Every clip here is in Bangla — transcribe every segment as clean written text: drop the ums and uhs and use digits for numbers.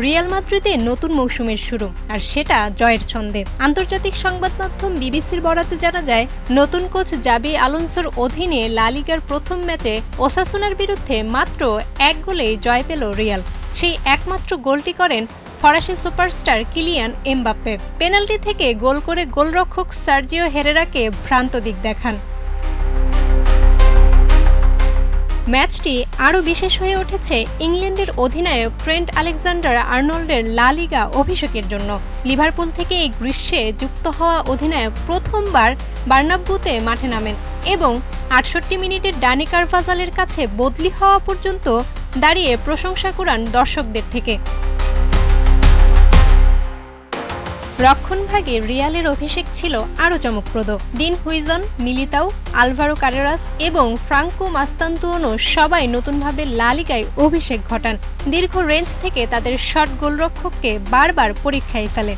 রিয়াল মাদ্রিদে নতুন মৌসুমের শুরু, আর সেটা জয়ের ছন্দে। আন্তর্জাতিক সংবাদ মাধ্যম বিবিসির বরাতে জানা যায়, নতুন কোচ জাবি আলোনসোর অধীনে লা লিগার প্রথম ম্যাচে ওসাসুনার বিরুদ্ধে মাত্র ১ গোলেই জয় পেল রিয়াল। সেই একমাত্র গোলটি করেন ফরাসি সুপারস্টার কিলিয়ান এমবাপ্পে। পেনাল্টি থেকে গোল করে গোলরক্ষক সার্জিও হেরেরাকে ভ্রান্ত দিক দেখান। ম্যাচটি আরও বিশেষ হয়ে উঠেছে ইংল্যান্ডের অধিনায়ক ট্রেন্ট আলেকজান্ডার-আর্নল্ডের লা লিগা অভিষেকের জন্য। লিভারপুল থেকে এই গ্রীষ্মে যুক্ত হওয়া অধিনায়ক প্রথমবার বার্নাব্যুতে মাঠে নামেন এবং ৬৮ মিনিটের ডানি কারভাজালের কাছে বদলি হওয়া পর্যন্ত দাঁড়িয়ে প্রশংসা কুড়ান দর্শকদের থেকে। রক্ষণভাগে রিয়ালের অভিষেক ছিল আরও চমকপ্রদ। ডিন হুইজন, মিলিতাও, আলভারো কারেরাস এবং ফ্রাঙ্কো মাস্তান্তুয়ানো সবাই নতুনভাবে লা লিগায় অভিষেক ঘটান। দীর্ঘ রেঞ্জ থেকে তাদের শট গোলরক্ষককে বারবার পরীক্ষায় ফেলে।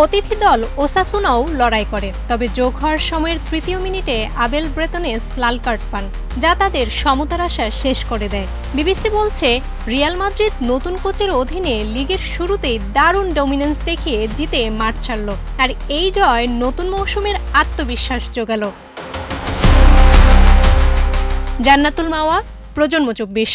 অতিথি দল ওসাসুনাও লড়াই করে, তবে যোগ হওয়ার সময়ের তৃতীয় মিনিটে আবেল ব্রেতনেস লাল কার্ড পান, যা তাদের সমতার আশা শেষ করে দেয়। বিবিসি বলছে, রিয়াল মাদ্রিদ নতুন কোচের অধীনে লিগের শুরুতেই দারুণ ডমিনেন্স দেখিয়ে জিতে মাঠ ছাড়ল, আর এই জয় নতুন মৌসুমের আত্মবিশ্বাস জোগাল। জান্নাতুল মাওয়া, প্রজন্ম ২৪।